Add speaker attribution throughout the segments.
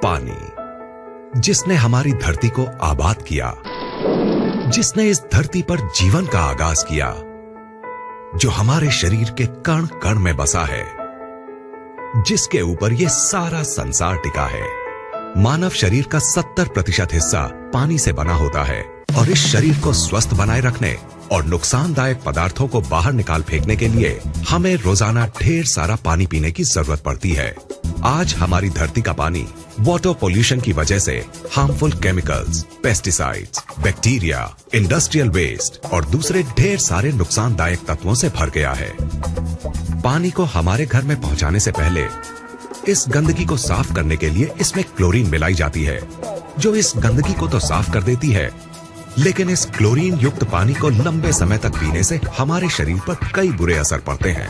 Speaker 1: पानी, जिसने हमारी धरती को आबाद किया, जिसने इस धरती पर जीवन का आगाज किया, जो हमारे शरीर के कण कण में बसा है, जिसके ऊपर ये सारा संसार टिका है। मानव शरीर का 70% हिस्सा पानी से बना होता है और इस शरीर को स्वस्थ बनाए रखने और नुकसानदायक पदार्थों को बाहर निकाल फेंकने के लिए हमें रोजाना ढेर सारा पानी पीने की जरूरत पड़ती है। आज हमारी धरती का पानी वाटर पोल्यूशन की वजह से harmful chemicals, pesticides, bacteria, industrial waste और दूसरे ढेर सारे नुकसानदायक तत्वों से भर गया है। पानी को हमारे घर में पहुंचाने से पहले इस गंदगी को साफ करने के लिए इसमें क्लोरीन मिलाई जाती है, जो इस गंदगी को तो साफ कर देती है, लेकिन इस क्लोरीन युक्त पानी को लंबे समय तक पीने से हमारे शरीर पर कई बुरे असर पड़ते हैं।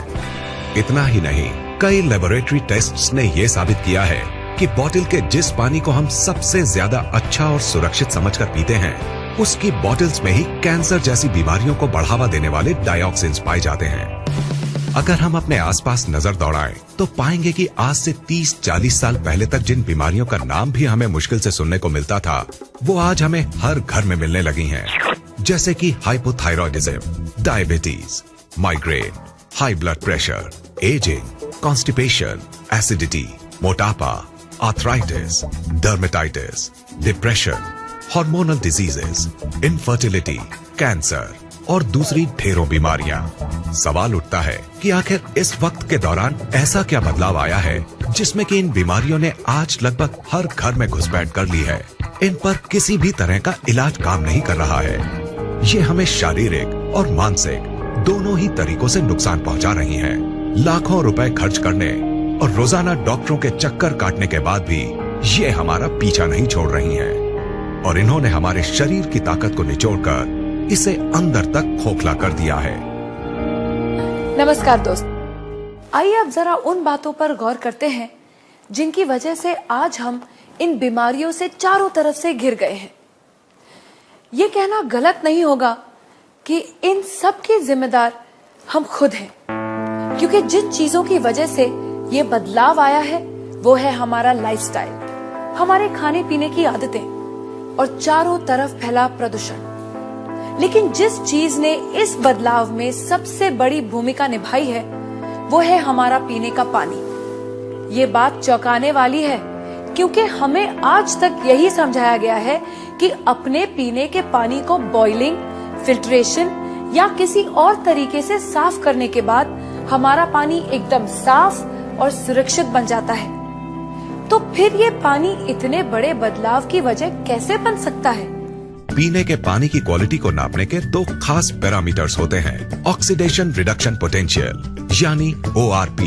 Speaker 1: इतना ही नहीं, कई लेबोरेटरी टेस्ट्स ने यह साबित किया है कि बोतल के जिस पानी को हम सबसे ज्यादा अच्छा और सुरक्षित समझकर पीते हैं, उसकी बोतल्स में ही कैंसर जैसी बीमारियों को बढ़ावा देने वाले डाइऑक्सिन्स पाए जाते हैं। अगर हम अपने आसपास नजर दौड़ाएं तो पाएंगे कि आज से 30-40 साल पहले तक जिन बीमारियों का नाम भी हमें मुश्किल से सुनने को मिलता था, वो आज हमें हर घर में मिलने लगी हैं। जैसे कि hypothyroidism, diabetes, migraine, high blood pressure, ageing, constipation, acidity, मोटापा, arthritis, dermatitis, depression, hormonal diseases, infertility, cancer और दूसरी ढेरों बीमारियां। सवाल उठता है कि आखिर इस वक्त के दौरान ऐसा क्या बदलाव आया है जिसमें कि इन बीमारियों ने आज लगभग हर घर में घुसपैठ कर ली है। इन पर किसी भी तरह का इलाज काम नहीं कर रहा है। ये हमें शारीरिक और मानसिक दोनों ही तरीकों से नुकसान पहुंचा रही हैं। लाखों रुपए खर्च करने और रोजाना डॉक्टरों के चक्कर काटने के बाद भी ये हमारा पीछा नहीं छोड़ रही हैं और इन्होंने हमारे शरीर की ताकत को निचोड़कर इसे अंदर तक खोखला कर दिया है।
Speaker 2: नमस्कार दोस्त, आइए अब जरा उन बातों पर गौर करते हैं जिनकी वजह से आज हम इन बीमारियों से चारों तरफ से घिर गए हैं। ये कहना गलत नहीं होगा कि इन सब के जिम्मेदार हम खुद हैं, क्योंकि जिन चीजों की वजह से ये बदलाव आया है वो है हमारा लाइफस्टाइल, हमारे खाने पीने की आदतें और चारों तरफ फैला प्रदूषण। लेकिन जिस चीज ने इस बदलाव में सबसे बड़ी भूमिका निभाई है वो है हमारा पीने का पानी। ये बात चौंकाने वाली है, क्योंकि हमें आज तक यही समझाया गया है कि अपने पीने के पानी को बॉइलिंग, फिल्ट्रेशन या किसी और तरीके से साफ करने के बाद हमारा पानी एकदम साफ और सुरक्षित बन जाता है। तो फिर ये पानी इतने बड़े बदलाव की वजह कैसे बन सकता है?
Speaker 1: पीने के पानी की क्वालिटी को नापने के दो खास पैरामीटर्स होते हैं, ऑक्सीडेशन रिडक्शन पोटेंशियल यानी ORP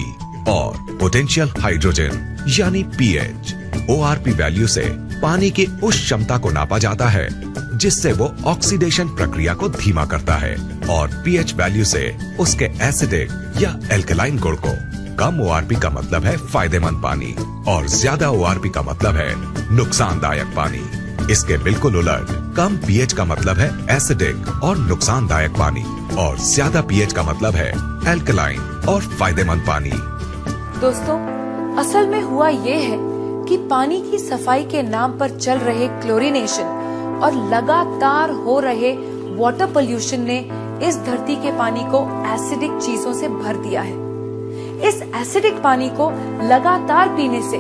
Speaker 1: और पोटेंशियल हाइड्रोजन यानी pH। ORP वैल्यू से पानी की उस क्षमता को नापा जाता है जिससे वो ऑक्सीडेशन प्रक्रिया को धीमा करता है, और pH वैल्यू से उसके एसिडिक या एल्कलाइन गुण को। कम ORP का मतलब है फायदेमंद पानी और ज्यादा ORP का मतलब है नुकसानदायक पानी। इसके बिल्कुल उलट, कम pH का मतलब है एसिडिक और नुकसानदायक पानी और ज्यादा pH का मतलब है एल्कलाइन और फायदेमंद पानी।
Speaker 2: दोस्तों, असल में हुआ ये है कि पानी की सफाई के नाम पर चल रहे क्लोरीनेशन और लगातार हो रहे वाटर पोल्यूशन ने इस धरती के पानी को एसिडिक चीजों से भर दिया है। इस एसिडिक पानी को लगातार पीने से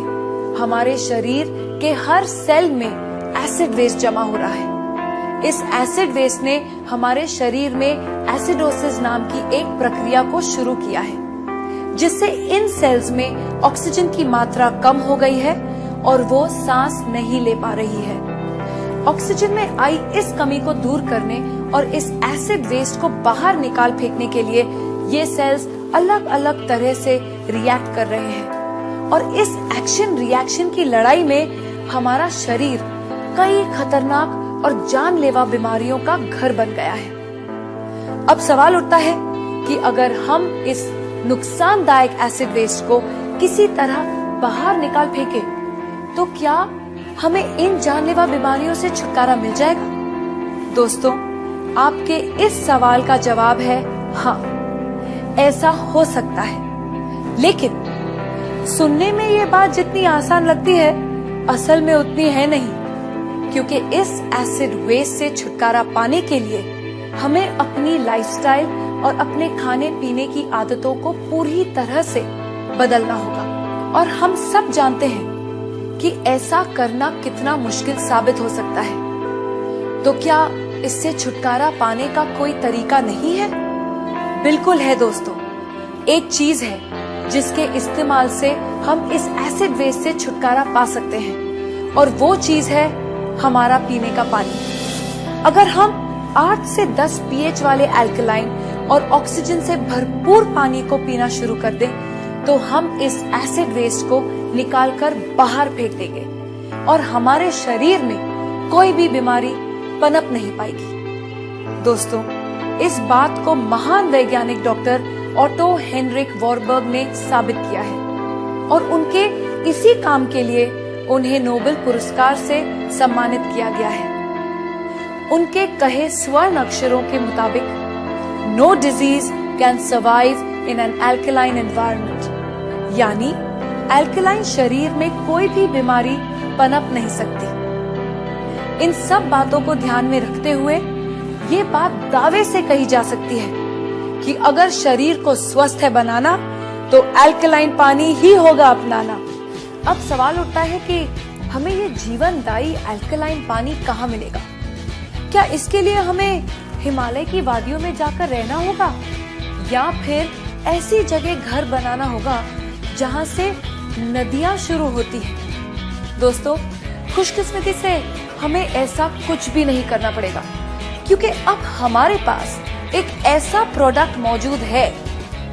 Speaker 2: हमारे शरीर के हर सेल में एसिड वेस्ट जमा हो रहा है। इस एसिड वेस्ट ने हमारे शरीर में एसिडोसिस नाम की एक प्रक्रिया को शुरू किया है, जिससे इन सेल्स में ऑक्सीजन की मात्रा कम हो गई है और वो सांस नहीं ले पा रही है। ऑक्सीजन में आई इस कमी को दूर करने और इस एसिड वेस्ट को बाहर निकाल फेंकने के लिए ये सेल्स अलग अलग तरह से रिएक्ट कर रहे हैं, और इस एक्शन रिएक्शन की लड़ाई में हमारा शरीर कई खतरनाक और जानलेवा बीमारियों का घर बन गया है। अब सवाल उठता है कि अगर हम इस नुकसानदायक एसिड वेस्ट को किसी तरह बाहर निकाल फेंके तो क्या हमें इन जानलेवा बीमारियों से छुटकारा मिल जाएगा? दोस्तों, आपके इस सवाल का जवाब है हाँ, ऐसा हो सकता है। लेकिन सुनने में ये बात जितनी आसान लगती है असल में उतनी है नहीं, क्योंकि इस एसिड वेस्ट से छुटकारा पाने के लिए हमें अपनी लाइफस्टाइल और अपने खाने पीने की आदतों को पूरी तरह से बदलना होगा। और हम सब जानते हैं कि ऐसा करना कितना मुश्किल साबित हो सकता है। तो क्या इससे छुटकारा पाने का कोई तरीका नहीं है? बिल्कुल है दोस्तों। एक चीज है जिसके इस्तेमाल से हम इस एसिड वेस्ट से छुटकारा पा सकते हैं, और वो चीज है हमारा पीने का पानी। अगर हम 8 से 10 pH वाले अल्कलाइन और ऑक्सीजन से भरपूर पानी को पीना शुरू कर दें, तो हम इस एसिड वेस्ट को निकालकर बाहर फेंक देंगे और हमारे शरीर में कोई भी बीमारी पनप नहीं पाएगी। दोस्तों, इस बात को महान वैज्ञानिक डॉक्टर ऑटो हेनरिक वॉरबर्ग ने साबित किया है, और उनके इसी काम के लिए उन्हें नोबेल पुरस्कार से सम्मानित किया गया है। उनके कहे स्वर्ण अक्षरों के मुताबिक, no disease can survive in an alkaline environment, यानी अल्कलाइन शरीर में कोई भी बीमारी पनप नहीं सकती। इन सब बातों को ध्यान में रखते हुए ये बात दावे से कही जा सकती है कि अगर शरीर को स्वस्थ है बनाना, तो अल्कलाइन पानी ही होगा अपनाना। अब सवाल उठता है कि हमें ये जीवनदायी अल्कलाइन पानी कहाँ मिलेगा? क्या इसके लिए हमें हिमालय की वादियों में जाकर रहना होगा, या फिर ऐसी जगह घर बनाना होगा जहाँ से नदियाँ शुरू होती हैं? दोस्तों, खुशकिस्मती से हमें ऐसा कुछ भी नहीं करना पड़ेगा, क्योंकि अब हमारे पास एक ऐसा प्रोडक्ट मौजूद है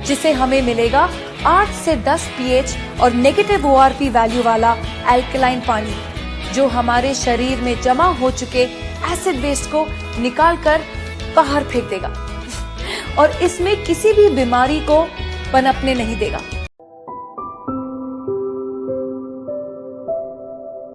Speaker 2: जिसे हमें मिलेगा 8 से 10 pH और नेगेटिव ORP वैल्यू वाला अल्कलाइन पानी, जो हमारे शरीर में जमा हो चुके एसिड वेस्ट को निकालकर बाहर फेंक देगा और इसमें किसी भी बीमारी को पनपने नहीं देगा।